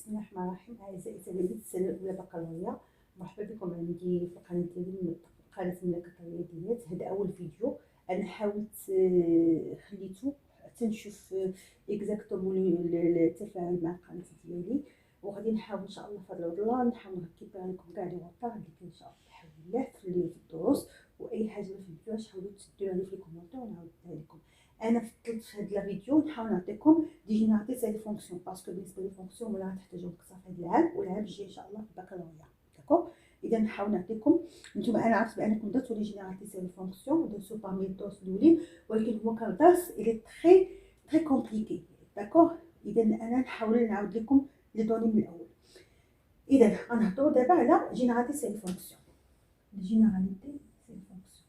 بسم الله الرحمن الرحيم. أعزائي تلاميذ السنة الأولى بكالوريا، مرحبا بكم عندي في القناة ديالي قناة ملكة الرياضيات. هذا أول فيديو أنا حاولت خليته حتى نشوف اكزاكتومون التفاعل مع القناة ديالي، وغادي نحاول إن شاء الله بفضل الله نحاول نركب لكم كاع لي غوطار اللي كاين إن شاء الله بحول الله في الدروس، وأي حاجة ما فهمتوهاش حاولوا تسدوها لي في الكومونتير ونعاودها لكم. انا فضلت في هذا الفيديو نحاول نعطيكم دي جينيراتيف لي فونكسيون، باسكو بالنسبه لي فونكسيون ولا غتحتاجوهم اكثر في هذا العام والعام الجاي ان شاء الله في البكالوريا. داكوغ، اذا نحاول نعطيكم نتوما. انا عرفت بانكم درتوا لي جينيراتيف لي فونكسيون درتو بارمي الدروس الاولين، ولكن هو كدرس الي تري كومبليكي. داكوغ، اذا انا نحاول نعاود لكم لي دوني من الاول. اذا غنهضروا دابا على جينيراتيف لي فونكسيون. جينيراليتي لي فونكسيون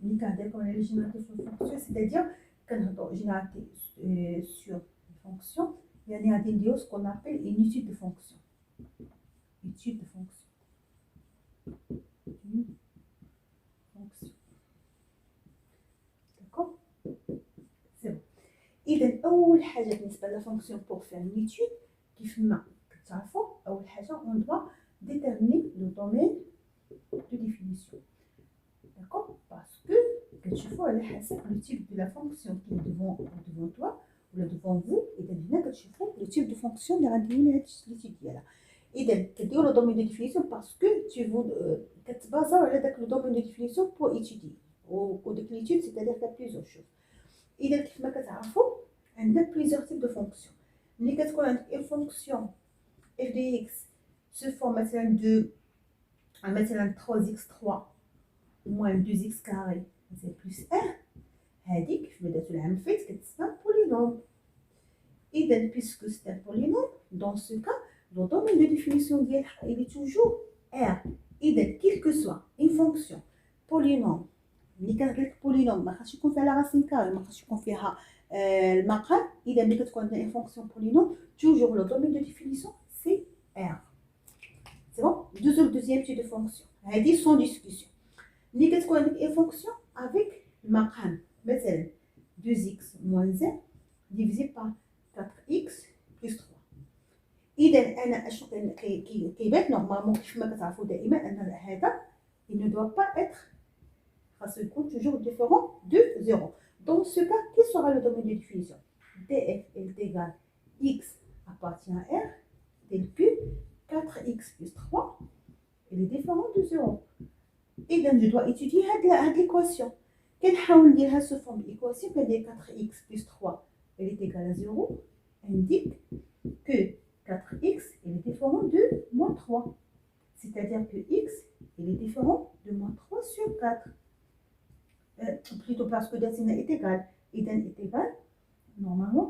اللي كنهضركم على لي جينيراتيف لي فونكسيون، سيتادير كنهضروا جينيراتيف سور لي فونكسيون، يعني غادي نديرو سكون ابل اون ايتود دو فونكسيون. ايتود دو فونكسيون، فونكسيون. داكوغ، سي بون. اذا اول حاجه بالنسبه لا فونكسيون بور فير اون ايتود، كيف ما كتعرفوا اول حاجه اون دوا ديتيرميني لو دومين دو ديفينيسيون. داكوغ، باسكو كتشوفوا على حسب لو تيب دو لا فونكسيون كاين devant toi ولا devant vous. اذا هنا كتشوفوا لو تيب دو فونكسيون اللي غنديروا لها ليتيد ديالها. اذا كديروا لو دومين دو ديفينيسيون باسكو كتبازاو على داك لو دومين دو ديفينيسيون بور ايتيدي، و ديك ليتيد سيتادير كا بليزيور شوز. اذا كيف ما كتعرفوا عندنا بليزيور تيب دو فونكسيون. ملي كتكون عندك اون فونكسيون اف دي اكس سو فورم مثلا 3x3 moins 2x carré c'est plus 1، هذيك كيف ما درتو العام الفايت كتسمى بولينوم. اذا بيسكو سي ان بولينوم دون سو كا لو دومين دو ديفينيسيون ديالها il est toujours r. اذا كيل كو سوا اون فونكسيون بولينوم، ملي كنهضر لك بولينوم ما خاصش يكون فيها لا راسين كاري، ما خاصش يكون فيها المقام. اذا ملي كتكون عندنا اون فونكسيون بولينوم toujours لو دومين دو ديفينيسيون سي r. سي بون. دوزيام تي دو فونكسيون هادي سون ديسكوسيون. ملي كتكون عندك اون فونكسيون افيك المقام، مثلا 2x moins 1 divisé par 4x plus 3. اذا انا اشنو كيبان نورمالمون كيف ما كتعرفوا دائما ان هذا il ne doit pas être خاصو يكون toujours différent de 0. dans ce cas quel sera le domaine de définition? df est égal x appartient à r tel que 4x plus 3 il est différent de 0. اذا je dois étudier هاد l'équation. كنحاول نديرها sous forme d'équation. كندير 4x plus 3 elle est égale à 0 indique que 4x est différent de moins 3, c'est-à-dire que x est différent de moins 3 sur 4, plutôt parce que Datina est égal. إذا est égal normalement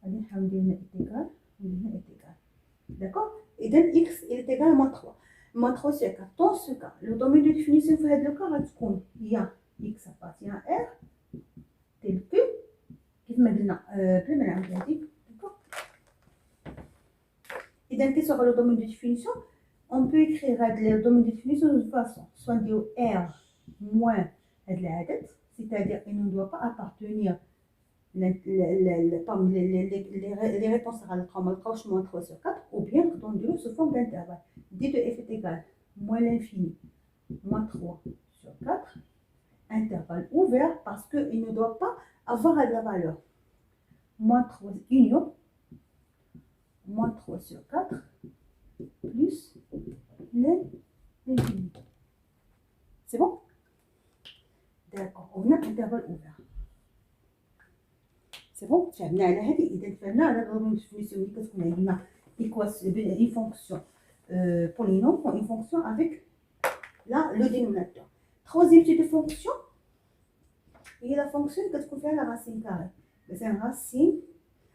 غادي نحاول ندير هنا est égal وهنا est égal. d'accord. إذا x est égal à moins 3 moins 3 sur 4. dans ce cas le domaine de définition في هذا الكا غتكون هي x appartient à r tel que كيف ما قلنا بلا ما نعاود هذيك. إذا quel sera le domaine de définition? on peut écrire le domaine de définition de toute façon soit نديرو r moins هاد العدد c'est-à-dire il ne doit pas appartenir parmi les réponses غنلقاو ما نلقاوش moins 3 sur 4 ou bien نقدروا نديرو sous forme d'intervalle. d de f est égal moins l'infini moins 3 sur 4 intervalle ouvert parce que il ne doit pas avoir la valeur moins 3 union moins 3 sur 4 plus l'infini. C'est bon? D'accord. On a intervalle ouvert. C'est bon? فهمنا على هذه. إذا فهمنا على الدومين دو ديفينيسيون اللي كتكون عندنا une fonction polynôme ou une fonction avec le dénominateur. Troisième type de fonction هي la fonction اللي كتكون فيها la racine carrée. مثلا racine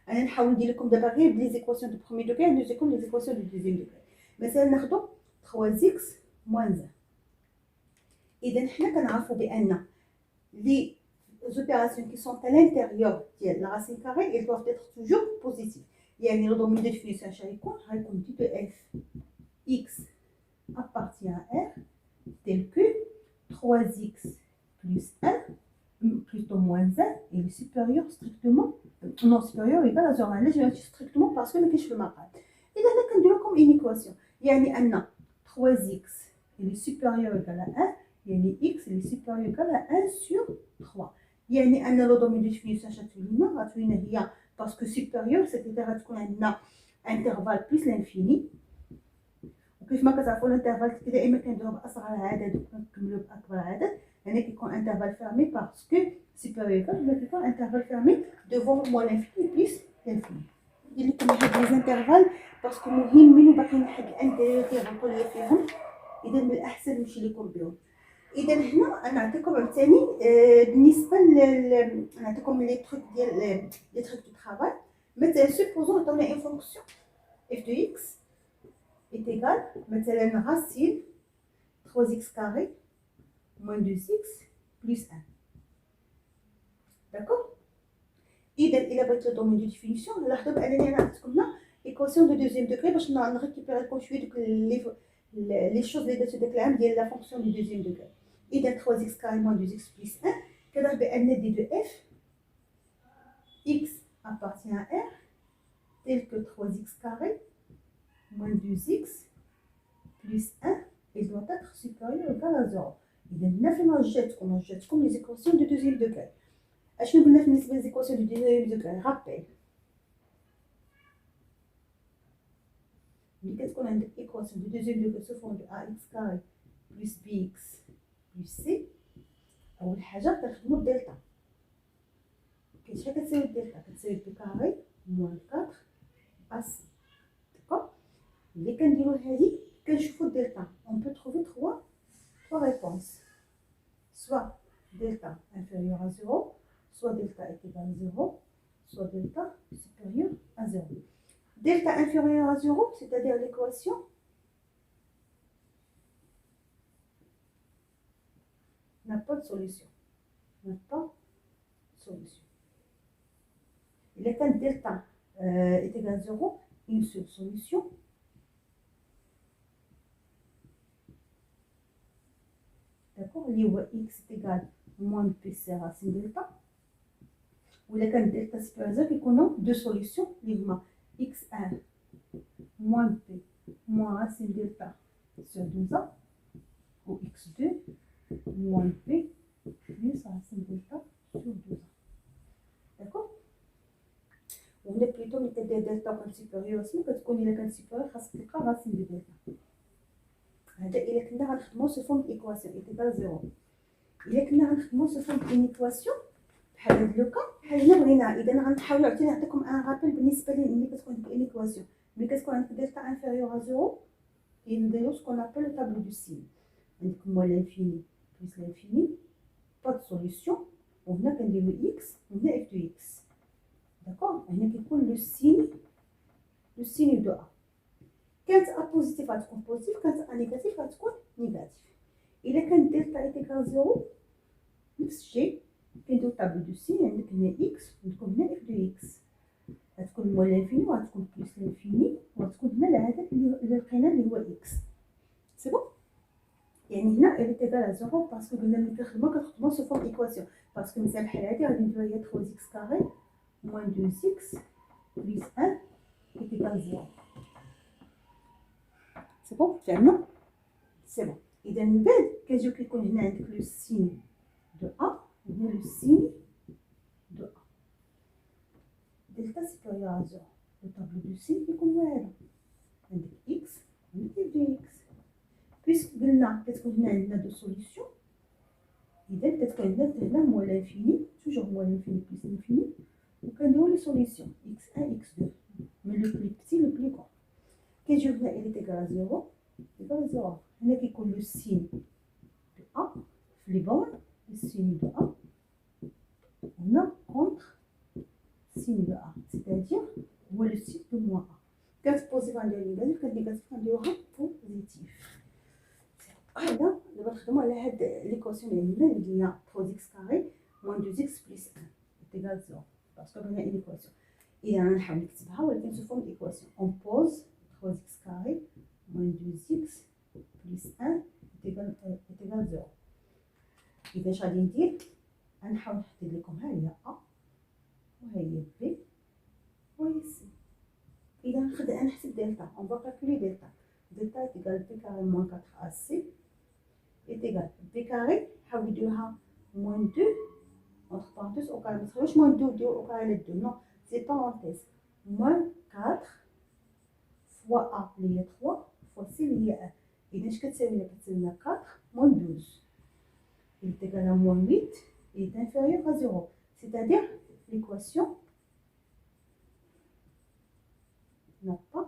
انا نحاول ندير لكم دابا غير بلي زيكواسيون دو بروميير دوغري ندوز لكم لي زيكواسيون دو دوزيام دوغري. مثلا ناخذ 3x moins 1. اذا حنا كنعرفوا بان لي opérations qui sont à l'intérieur de la racine carrée elles doivent être toujours positives. يعني le domaine de définition غيكون d de f x appartient à r tel que 3x plus 1 plutôt moins 1 il est supérieur strictement non supérieur égal à 0 علاش ماشي strictement parce que ما كاينش في المقال اذا هنا كنديرو comme une équation يعني ان 3x il est supérieur égal à 1 يعني x il est supérieur égal à 1 sur 3 يعني ان لو دومين دو ديفينيسيون غتولينا هي باسكو supérieur c'est-à-dire غتكون عندنا intervalle plus l'infini وكيف ما كتعرفوا الانترفال دائما كنديروه باصغر عدد وكنكملوا باكبر عدد هنا كيكون انترفال فيرمي باسكو supérieur ولا كيكون انترفال فيرمي devant moins l'infini plus l'infini ندير لكم هاد لي انترفال باسكو مهمين وباقيين واحد الانتيريور كيغلطوا ليا فيهم اذا من الاحسن نمشي لكم بهم اذا هنا نعطيكم عاوتاني بالنسبه نعطيكم لي تروك ديال لي تروك دو طرافاي مثلا سوبوزون عطاونا اون فونكسيون f de x est égal مثلا racine 3x carré moins 2x plus 1 d'accord اذا الى بغيت لو دومين دو ديفينيسيون لاحظوا بانني انا عطيتكم هنا ايكواسيون دو دوزيام دوغري باش نريكوبيري لكم شويه دوك لي شوز اللي درتو داك العام ديال لا فونكسيون دو دوزيام دوغري اذا 3x carré moins 2x plus 1 كنعرف بان دي دو f x appartient à r tel que 3x carré moins 2x plus 1 il doit être supérieur ou égal à 0 اذا هنا فين رجعتكم لي زيكواسيون دو دوزيام دوغري اشنو قلنا بالنسبه ليزيكواسيون دو دوزيام دوغري رابيل ملي كتكون عندك ايكواسيون دو دوزيام دوغري سو فون دو ax carré plus bx plus c اول حاجه كنخدموا الدلتا كاين شحال كتساوي الدلتا كتساوي بي كاري موان 4 اس داكوغ ملي كنديرو هادي كنشوفو الدلتا اون بو تروفي 3 réponses soit delta inférieur à 0 soit delta est égal à 0 soit delta supérieur à 0 delta inférieur à 0 c'est-à-dire l'équation n'a pas de solution إذا كان دلتا est égal à 0 une seule solution d'accord اللي هو x est égal moins p c racine delta وإلا كان دلتا supérieur à 0 كيكونوا deux solutions اللي هما x1 moins p moins racine delta sur 2a ou x2 moins p plus racine delta sur 2a d'accord وهنا بليتو ملي كدير دلتا وكان سوبيريور اسمو كتكون الا كان سوبيريور خاصك تلقى راسين دو دلتا هذا الا كنا غنخدمو سو فورم ايكواسيون ايكال زيرو الا كنا غنخدمو سو فورم ايكواسيون بحال هاد لوكا بحال هنا بغينا اذا غنحاولوا عاوتاني نعطيكم ان رابيل بالنسبه ملي كتكون عندك ايكواسيون ملي كتكون عندك دلتا انفيريور ا زيرو كنديرو سكون ابل لو طابلو دو سين عندك موان لانفيني بلس لانفيني با دو سوليوشن وهنا كنديرو اكس وهنا اف دو اكس داكوغ هنا كيكون لو سين دو ا كانت ا بوزيتيف غتكون بوزيتيف كانت ا نيجاتيف غتكون نيجاتيف الا كان دلتا ايكال زيرو نفس الشيء كنديرو طابلو دو سين عندك هنا اكس وعندكم هنا اف دو اكس غتكون موان لانفيني وغتكون بلس لانفيني وغتكون هنا العدد اللي لقينا اللي هو اكس سي بون يعني هنا elle est égale à 0 باسكو قلنا ملي كنخدمو سو فورم ايكواسيون باسكو مثلا بحال هادي غادي نديرو هي 3x كاري moins 2x plus 1 est égal à 0 c'est bon فهمنا c'est bon اذا من بعد كيجيو كيكون هنا عندك لو سين دو ا وهنا لو سين دو ا دلتا سوبيريور ا 0 لو طابلو دو سين كيكون هو هذا عندك x وعندك f دو x بيسك قلنا كتكون هنا عندنا دو سوليوشن اذا كتكون عندنا هنا موان لانفيني توجور موان لانفيني بلس لانفيني وكنديرو لي سوليسيون x1 x2 من لو بلي بتي لو بلي كون كيجيو هنا الى تيكال 0 تيكال 0 هنا كيكون لو سين دو ا في لي بون لو سين دو ا هنا كونتر سين دو ا سيتادير هو لو سين دو موان ا كانت بوزيتيف غندير نيجاتيف كانت نيجاتيف غنديروها بوزيتيف هذا دابا نخدمو على هاد ليكواسيون اللي عندنا اللي هي 3x كاري moins 2x plus 1 تيكال 0 parce que on a une équation et on a une نكتبها ولكن sous forme d'équation on pose 3x carré moins 2x plus 1 est égal 0 إذا اش غادي ندير غنحاول نحدد لكم. ها هي ا وهي بي وهي سي. اذا نحسب دلتا. اون فوا كالكولي دلتا. دلتا تيغال بي كاري موان 4 ا سي est égal بي كاري. حاولوا ديروها موان 2 entre parenthèses au carré. ما تخلوش موان 2 ديروا au carré ل 2. non c'est parenthèse. موان 4 فوا ا اللي هي 3 فوا سي اللي هي 1. اذا اش كتساوي لنا؟ كتساوي لنا 4 موان 12. il est égal à moins 8 et est inférieur à 0. C'est-à-dire l'équation n'a pas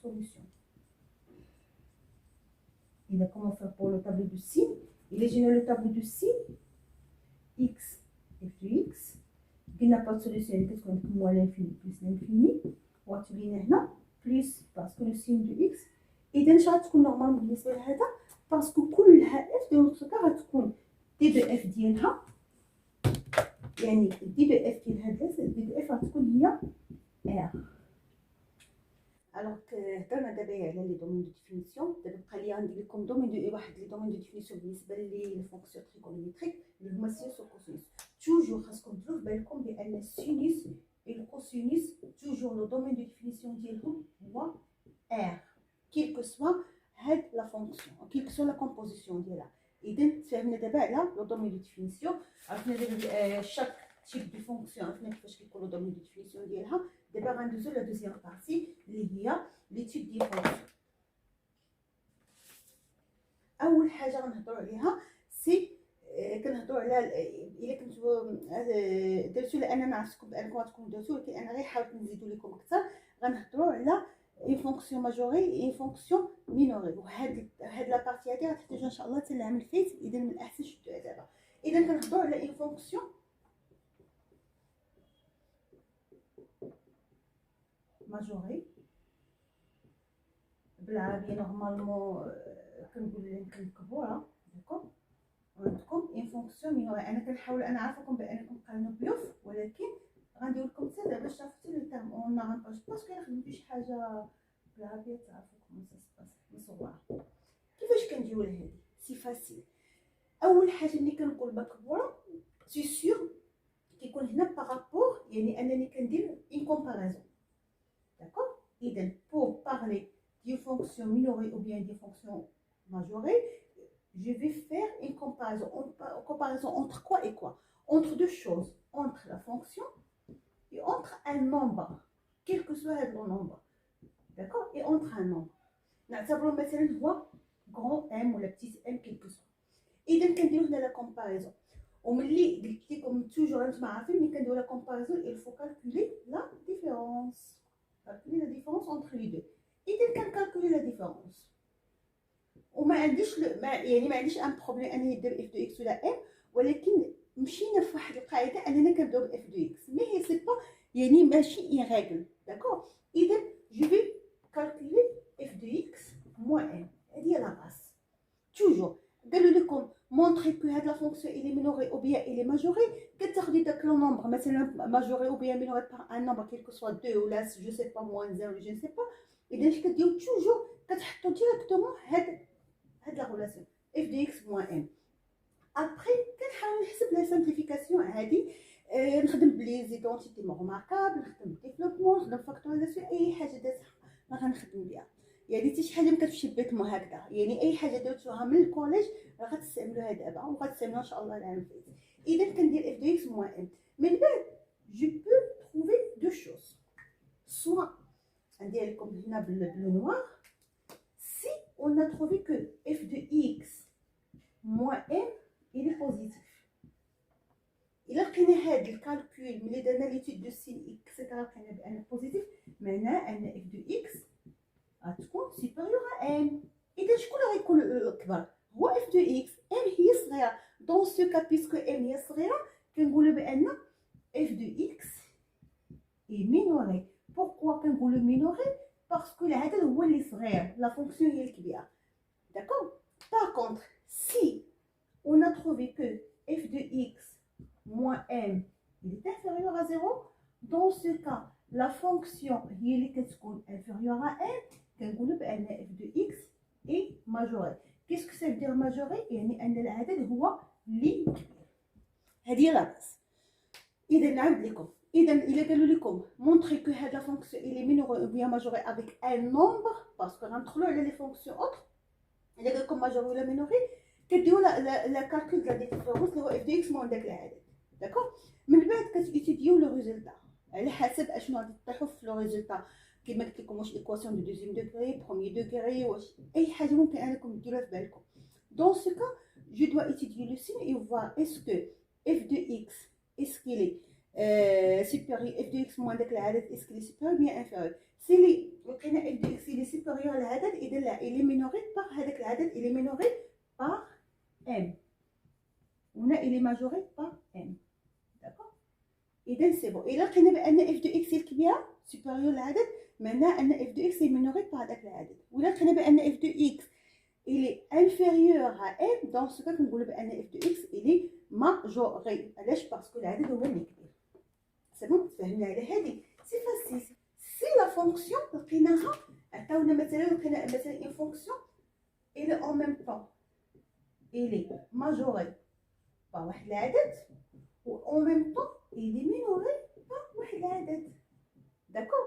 solution. Et comment faire pour le tableau de signe? Il est généré le tableau de signe x f de x qui n'a pas de solution. Qu'est-ce qu'on dit? Moins l'infini plus l'infini. On va utiliser là plus parce que le signe de x. Et d'un chat qu'on normalement بالنسبة لهذا parce que كلها f de notre cas غتكون دي دو اف ديالها. يعني دي دو اف ديال هاد دي دو اف غتكون هي ار. الوغ هضرنا دابا على لي دومين دو ديفينيسيون. دابا بقى لي غندير لكم دومين دو واحد لي دومين دو ديفينيسيون بالنسبه لي فونكسيون تريغونوميتريك اللي هما سينوس وكوسينوس. توجور خاصكم ديروا في بالكم بان السينوس و الكوسينوس توجور لو دومين دو ديفينيسيون ديالهم هو ار كيل كو سوا هاد لا فونكسيون كيل كو سوا لا كومبوزيسيون ديالها. اذا تفهمنا دابا على لو دومين دو ديفينيسيون. عرفنا دابا شاك تيب دو فونكسيون عرفنا كيفاش كيكون لو دومين دو ديفينيسيون ديالها. دابا غندوزو لا دوزيام بارتي اللي هي لي تيب ديال فونكسيون. اول حاجه غنهضروا عليها سي كنهضروا على الا كنتو درتو لان انا عرفتكم بانكم غتكونوا درتو ولكن انا غير حاولت نزيدو لكم اكثر. غنهضروا على اي فونكسيون ماجوري اي فونكسيون مينوري. وهاد لا بارتي هادي غتحتاجوها ان شاء الله حتى العام الفايت. اذا من الاحسن شدوها دابا. اذا كنهضروا على اي فونكسيون ماجوري بالعربيه نورمالمون كنقول كنكتبوها داكوغ. عندكم اي فونكسيون مينوري. انا كنحاول انا عارفاكم بانكم قارنوا بيوف ولكن غندير لكم حتى دابا باش تعرفوا لي تام اون غنبقاش باسكو الا خدمتو شي حاجه بالعربيه تعرفوا كومون سا سباس مصوره. كيفاش كنديروا لهادي؟ سي فاسيل. اول حاجه ملي كنقول مكبوره سي سيغ كيكون هنا بارابور يعني انني كندير اون كومباريزون. داكوغ. اذا pour parler d'une fonction minorée ou bien d'une fonction majorée, je vais faire une comparaison entre quoi et quoi? Entre deux choses, entre la fonction et entre un nombre, quel que soit le nombre. D'accord? Et entre un nombre. نعتبروا مثلا هو grand M ولا petit m quel que soit. إذا كنديرو هنا la comparaison. وملي قلت لكم توجور انتم عارفين ملي كنديرو la comparaison il faut calculer la différence. Calculer la différence entre les deux. إذا كنكالكولي لا ديفيرونس وما عنديش يعني ما عنديش ان بروبليم انني ندير اف دو اكس ولا ام. ولكن مشينا في واحد القاعده اننا كنبداو باف دو اكس مي هي سي با يعني ماشي اي ريغل. داكوغ. اذا جو في كالكولي اف دو اكس موان ام. هذه هي لا باس. توجور قالوا لكم مونطري كو هاد لا فونكسيون الي مينوري او بيان الي ماجوري. كتاخدي داك لو نومبر مثلا ماجوري او بيان مينوري بار ان نومبر كيل كو سوا 2 ولا جو سي با موان 0 جو سي با. اذا اش كديروا توجور كتحطوا ديريكتومون هاد لا ريلاسيون اف دي اكس موان ام. ابري كنحاول نحسب لا سامبليفيكاسيون هادي. نخدم بلي زيدونتيتي ماركابل، نخدم ديفلوبمون، نخدم فاكتوريزاسيون. اي حاجه درتها ما غنخدم بها. يعني حتى شي حاجه ما كتمشي بيتمو هكذا. يعني اي حاجه درتوها من الكوليج راه غتستعملوها دابا وغتستعملوها ان شاء الله العام الجاي. اذا كندير اف دي اكس موان ام. من بعد جو بو تروفي دو شوز. سوا ندير لكم هنا بالبلو نوار. Si on a trouvé que f de x moins m il est positif. إلا لقينا هاد الكالكول ملي درنا ليتود دو سين اكسيتيرا لقينا بأنه بوزيتيف معناه أن f de x غتكون سوبيريور ا m. إذا شكون غيكون الأكبر؟ هو f de x. m هي صغيرة. دون سو كا بيسكو m هي صغيرة كنقولو بأن f de x est minoré. Pourquoi كنقولو minoré؟ باسكو العدد هو اللي صغير لا فونكسيون هي الكبيره. داكوغ. باغ كونطخ سي on a trouvé que f de x moins m il est inférieur à 0, dans ce cas la fonction هي اللي كتكون inférieure à m كنقولوا بان f de x est majoré. qu'est-ce que ça veut dire majoré؟ يعني ان العدد هو اللي كبير. هذه هي لا باس. اذا نعاود لكم، اذا الا قالوا لكم مونطري كو هاد لا فونكسيون الي مينوري او بيان ماجوري افيك ان نومبر، باسكو غندخلوا على لي فونكسيون اوتر. الا قال لكم ماجوري ولا مينوري كديروا لا كالكول ديال ديفيرونس اللي هو اف دي اكس مون داك العدد. داكوغ، من بعد كتيتيديو لو ريزولتا على حسب اشنو غادي تطيحوا في لو ريزولتا. كيما قلت لكم واش ايكواسيون دو دوزيام دوغري، بروميي دوغري، واش اي حاجه ممكن انكم ديروها في بالكم. Dans ce cas, je dois étudier le signe et voir est-ce que f de x, est-ce qu'il est supérieur, f de x moins de l'adad, est-ce qu'il est supérieur ou bien inférieur. Si f de x il est supérieur à l'adad, il est minoré par l'adad, il est minoré par m. Il est majoré par m. D'accord. Et donc c'est bon. Et là, quand on a f de x est supérieur à l'adad, maintenant on a f de x est minoré par l'adad. Ou là, quand on a f de x il est inférieur à m, dans ce cas, on va dire f de x, il est majoré. Parce que l'adad est le plus. C'est bon, c'est facile. Si la fonction, une fonction, elle est en même temps, elle est majorée par l'adad, ou en même temps, elle est minorée par l'adad. D'accord.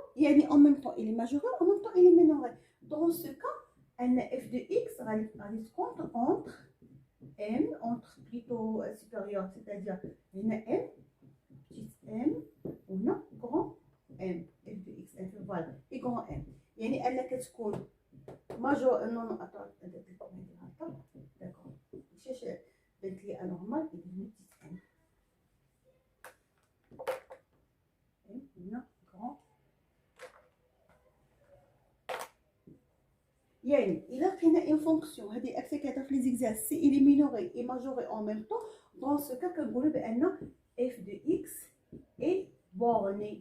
En même temps, il est majoré, en même temps, il est minoré. Dans ce cas, un f de x se compte entre m, entre plutôt supérieur, c'est-à-dire une m, petite m, ou non, grand m, f de x, voilà, et grand m. Elle a كتكون major, non, attends, d'accord. cherche بنت لي anormal et une petite m. Non, grand. Il a pris une fonction, il a fait les exercices, il est minoré et majoré en même temps. Dans ce cas, on va dire f de x est borné.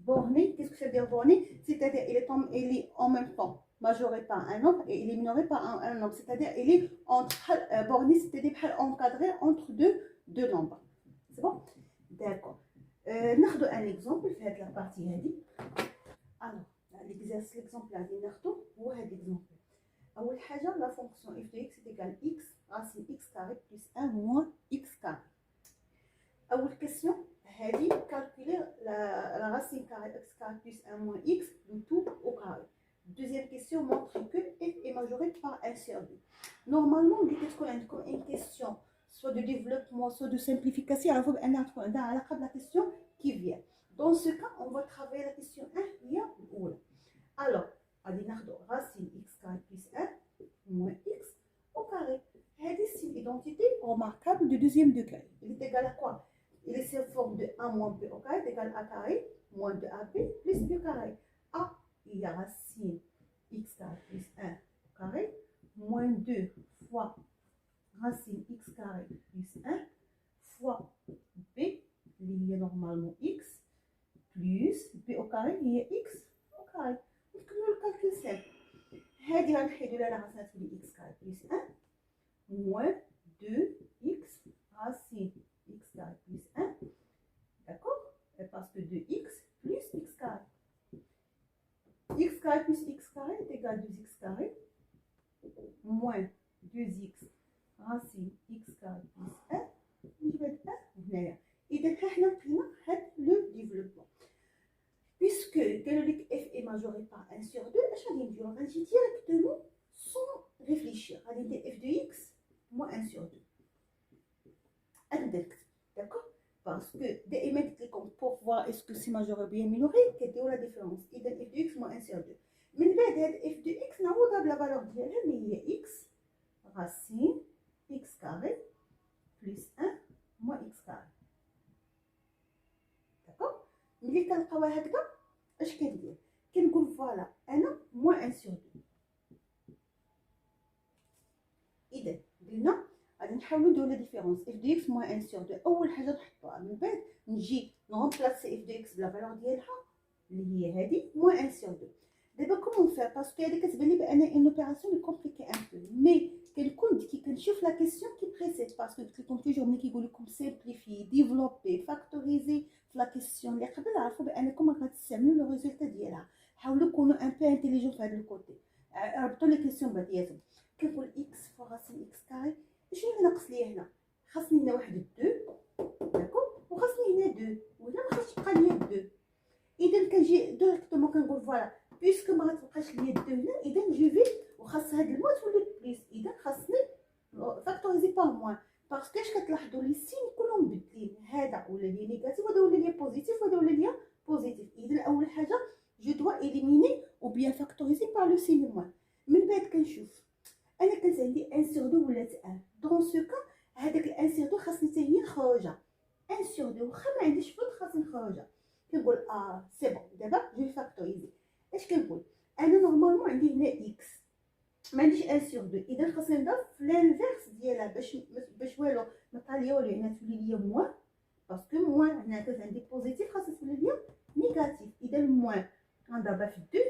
Borné, qu'est-ce que ça veut dire borné? C'est-à-dire il est en même temps majoré par un nombre et il est minoré par un nombre. C'est-à-dire il est borné, c'est-à-dire encadré entre deux nombres. C'est bon? D'accord. Nous un exemple, faites la partie. Alors, l'exemple là, هو هذا l'exemple. أول حاجة la fonction f de x est égale x racine x carré plus 1 moins x carré. أول question هذه calculer la racine carré x carré plus 1 moins x le tout au carré. Deuxième question, montrer que f est majoré par 1 sur 2. Normalement, on dit que une question soit de développement, soit de simplification, il faut la question qui vient. Dans ce cas, on va travailler la question 1 هي الأولى. Alors, غادي ناخدو racine x carré plus 1 moins x au carré. C'est une identité remarquable de deuxième degré. Il est égal à quoi? Il est sous forme de 1 moins b au carré est égal à a carré moins 2ab plus b carré. A, il y a racine x carré plus 1 au carré moins 2 fois racine x carré plus 1 fois b, il y a normalement x, plus b au carré, il y a x au carré. نكملوا الكالكول سامبل. هذه غنحيدوا لها راسنا تولي x carré plus 1 moins 2x racine x carré plus 1. D'accord? Parce que 2x plus x carré. X carré plus x carré est égal à 2x carré moins 2x racine x carré plus 1. نجيب هاد 1 هنايا. إذا حنا لقينا هاد لو ديفلوبمون. Puisque f est majoré par 1 sur 2, je vais dire directement sans réfléchir. Je vais dire f de x moins 1 sur 2. Indirect. D'accord? Parce que pour voir est-ce que c'est majoré ou bien minoré, quelle est la différence? Il y a f de x moins 1 sur 2. Mais f de x, on a la valeur d'elle, mais il y a x racine x carré plus 1 moins x carré. D'accord? ملي كنلقاوها هكذا اش كندير؟ كنقول فوالا انا موان 1 سور 2. اذا قلنا غادي نحاولوا نديرو لا ديفيرونس اف دو اكس موان 1 سور 2. اول حاجه نحطوها من بعد نجي نغومبلاسي اف دو اكس بلا فالور ديالها اللي هي هذه موان 1 سور 2. دابا كومون فير باسكو هذه كتبان لي بان اون اوبيراسيون كومبليكي ان بو، مي كنكون كي كنشوف لا كيسيون كي بريسيت باسكو قلت لكم توجور ملي كيقول لكم سيمبليفي ديفلوبي فاكتوريزي في لا كيسيون اللي قبل عرفوا بانكم غتستعملوا لو ريزولتا ديالها. حاولوا تكونوا ان بو انتيليجون في هذا الكوتي، ربطوا لي كيسيون بعضياتهم. كنقول اكس فوا راسين اكس كاري شنو اللي ناقص ليا هنا؟ خاصني هنا واحد 2 داكو، وخاصني هنا 2 وهنا ما خاصش تبقى ليا 2. اذا كنجي ديريكتومون كنقول فوالا بيسكو ما غتبقاش ليا 2 هنا، اذا جو في وخاص هاد الموت تولي بليس، اذا خاصني فاكتوريزي بار موان. باسكو اش كتلاحظوا لي السين كلهم مبدلين، هذا ولا لي نيجاتيف وهذا ولا لي بوزيتيف وهذا ولا لي بوزيتيف. اذا اول حاجه جو دوا اليميني او بيان فاكتوريزي بار لو سين موان. من بعد كنشوف انا كانت عندي 1 sur 2 ولات 1، دون سو كا هذاك 1 sur 2 خاصني حتى هي نخرجها. 1 sur 2 واخا ما عنديش فوت خاصني نخرجها. كنقول سي بون دابا جو فاكتوريزي. اش كنقول انا نورمالمون عندي هنا اكس ما عنديش 1 sur 2، اذا خاصني نضرب في لانفيرس ديالها باش والو ما طلع ليا والو، هنا تولي ليا موان، باسكو موان هنا كانت عندي بوزيتيف خاصها تولي ليا نيجاتيف. اذا موان غنضربها في 2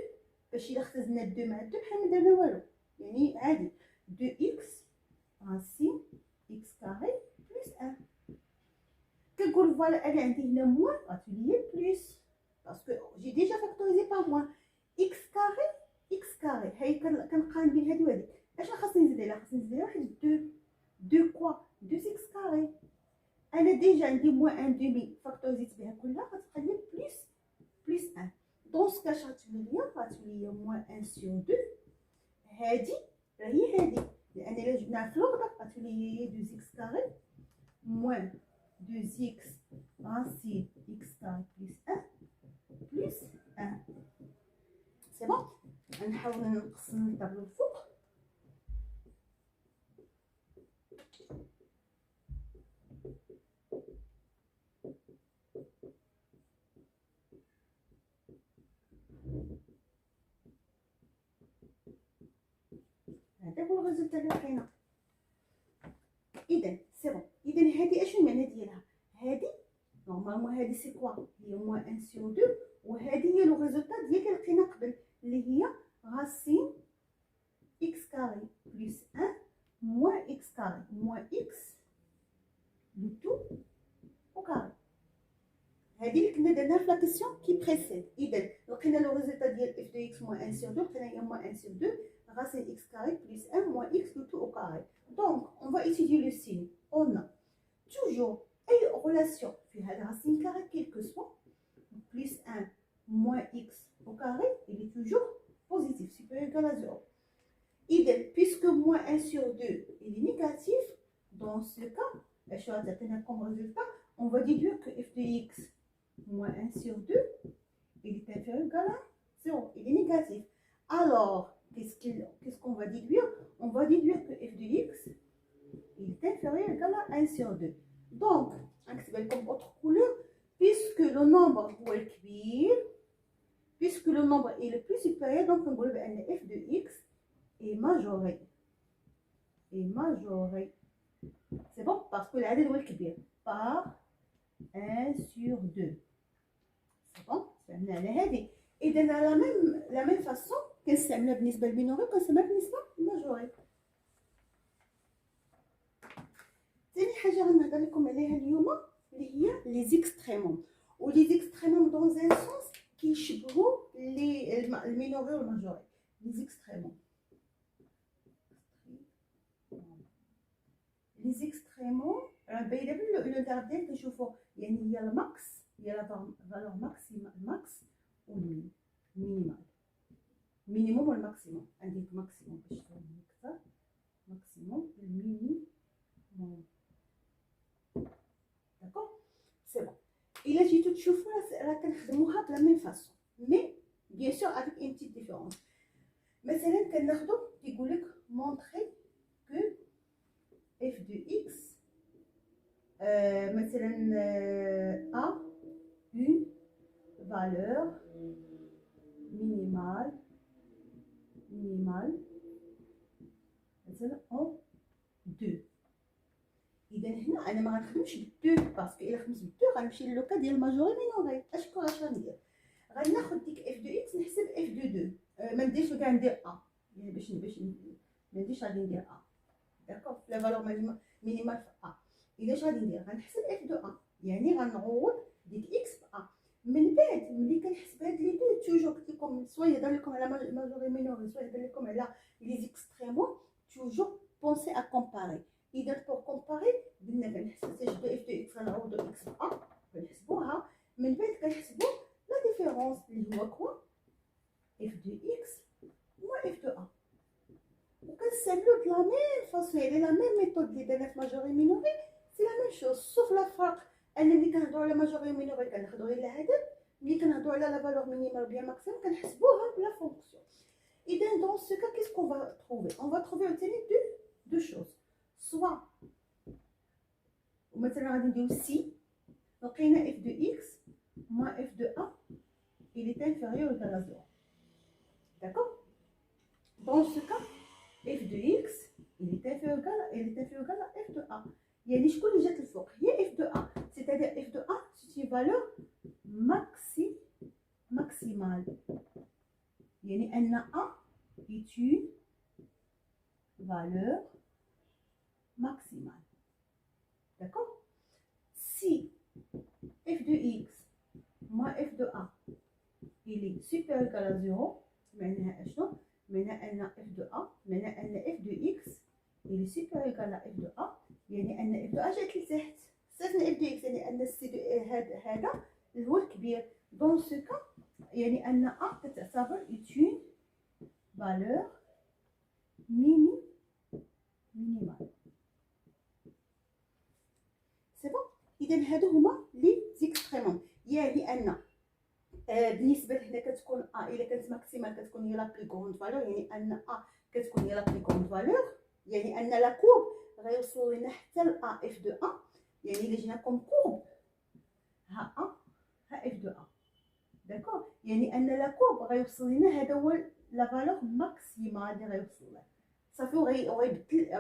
باش الا اختزلنا 2 مع 2 بحال ما درنا والو، يعني عادي 2x راسين x كاري بلس 1. كنقول فوالا انا عندي هنا موان غتولي ليا بلس، باسكو جي ديجا فاكتوريزي بار موان. x كاري x كاري هاي كنقارن بين هادي وهادي، اشنو خاصني نزيد عليها؟ خاصني نزيد عليها واحد 2 كوا 2 x كاري. انا ديجا عندي موان 1 دومي فاكتوريزيت بها كلها غتبقى لي بلس 1. دون سكا غتولي ليا موان 1 sur 2. هادي هي هادي، لان الا جبناها في الوغدا غتولي هي 2 x كاري موان 2 x راسين x كاري بلس 1. سي بون. غنحاول نقص الطابلو الفوق. هذا هو الريزلت اللي لقينا. اذا سي بون. اذا هذه اشنو المعنى ديالها؟ هذه نورمالمون هذه سي كوا هي موان 1 sur 2، وهذه هي لو ريزلت ديال اللي لقينا قبل اللي هي راسين x كاري بلس 1 موان x كاري موان x لو تو او كاري. هذه اللي كنا درناها في لا كيسيون كي بريسيد. اذا لقينا لو ريزلت ديال f de x موان 1 sur 2، لقينا هي موان 1 sur 2 racine x carré plus 1 moins x le tout au carré. Donc, on va étudier le signe. On a toujours une relation في هذا racine carré quel que soit, plus 1 moins x au carré, il est toujours positif, supérieur égal à 0. إذا puisque moins 1 sur 2 il est négatif, dans ce cas, comme résultat, on va déduire que f de x moins 1 sur 2 il est inférieur ou égal à 0, il est négatif. Alors, qu'est-ce qu'on va déduire? On va déduire que f de x il est inférieur ou égal à 1 sur 2. Donc, comme autre couleur, puisque le nombre est le كبير, puisque le nombre est le plus supérieur, donc on va dire que f de x est majoré. C'est bon? Parce que l'adèle est le كبير par 1 sur 2. C'est bon? فهمنا هذه. إذا la même façon كنستعملها بالنسبه للمينوري وكنستعملها بالنسبه للماجوري. ثاني حاجه غنهضر لكم عليها اليوم اللي هي لي زيكستريمون. ولي زيكستريمون دون ان سونس كيشبهوا المينوري والماجوري. لي زيكستريمون باينه بالانترفيل كنشوفوا، يعني هي الماكس، هي لا فالور ماكسيمال الماكس والمينيمال. مينيموم والماكسيموم. عندي ماكسيموم باش تفهموا اكثر، ماكسيموم والمينيموم. داكوغ سي بون. الا جيتو تشوفوا راه كنخدموها بلا ميم فاسون، مي بيان سور افيك اون بتيت ديفيرونس. مثلا كناخذوا كيقول لك مونطري كو اف دو اكس مثلا ا اون فالور minimale مثلا اون 2. اذا هنا انا ما غنخدمش ب 2 باسكو الا خدمت ب 2 غنمشي للوكا ديال الماجوري مينوري. اش غندير؟ غناخذ ديك اف دو اكس نحسب اف دو 2. ما نديرش كاع ندير ا، يعني باش ما نديرش غادي ندير ا. داكوغ لا فالور مينيمال في ا. اذا اش غادي ندير؟ غنحسب اف دو ا، يعني غنعوض ديك اكس ب ا. من بعد ملي كنحسب هاد لي دو توجور قلت لكم سوا يهضر لكم على ماجوري مينوري سوا يهضر لكم على لي زيكستريمون، توجور بونسي ا كومباري. اذا بور كومباري قلنا كنحسبوا اف دو اكس غنعوضوا اكس ب ا كنحسبوها من بعد كنحسبوا لا ديفيرونس اللي هو كوا اف دو اكس موا اف دو ا وكنستعملو د لا ميم فاصون يعني لا ميم ميثود اللي درنا في ماجوري مينوري سي لا ميم شوز سوف لا فرق ان ملي كنهضروا على ماجوري مينوري كناخذوا غير العدد ملي كنهضروا على لا فالور مينيمال بيان ماكسيموم كنحسبوها بلا فونكسيون. اذا دون سو كا كيس كون فا تروفي اون فا تروفي عاوتاني دو شوز سوا مثلا غادي نديرو سي لقينا اف دو اكس moins f de a il est inférieur ou égal à 0. D'accord? Dans ce cas, f de x il est inférieur ou égal à f de a. يعني شكون اللي جات الفوق؟ هي f de a. C'est-à-dire f de a c'est une valeur maximale. يعني أن a est une valeur maximale. D'accord? Si f de x moins f de a il est supérieur ou égal à 0 معناها اشنو؟ معناها ان f de a معناها ان f de x il est supérieur ou égal à f de a يعني ان f de a جات لتحت استثنى f de x يعني ان c de هذا هو الكبير دون سو كا يعني ان a تتعتبر est une valeur minimale. سي بون. اذا هادو هما لي زيكستريموم يعني ان بالنسبه لهنا كتكون ا الا كانت ماكسيمال كتكون هي لا بلي غروند فالور يعني ان ا كتكون هي لا بلي غروند فالور يعني ان لا كورب غيوصل لنا حتى ل ا اف دو ا يعني الا جينا كوم كورب ها ا ها اف دو ا داكور يعني ان لا كورب غيوصل لنا هذا هو لا فالور ماكسيمال اللي غيوصل لها صافي وغيبدل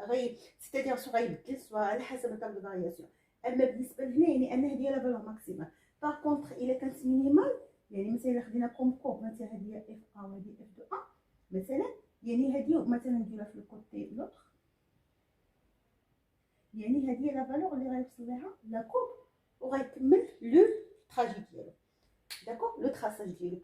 غي ستادير سو غيبدل سوا على حسب الطابل دو فارياسيون. اما بالنسبه لهنا يعني ان هذه هي لا فالور ماكسيمال. باغ كونطخ الا كانت مينيمال يعني مثلا الا خدينا كوم كورب مثلا هذه هي اف ا وهذه اف دو ا مثلا يعني هذه مثلا نديرها في الكوتي لوطخ يعني هذه هي لا فالور اللي غيوصل لها لا كورب وغيكمل لو تراجي ديالو داكور لو تراساج ديالو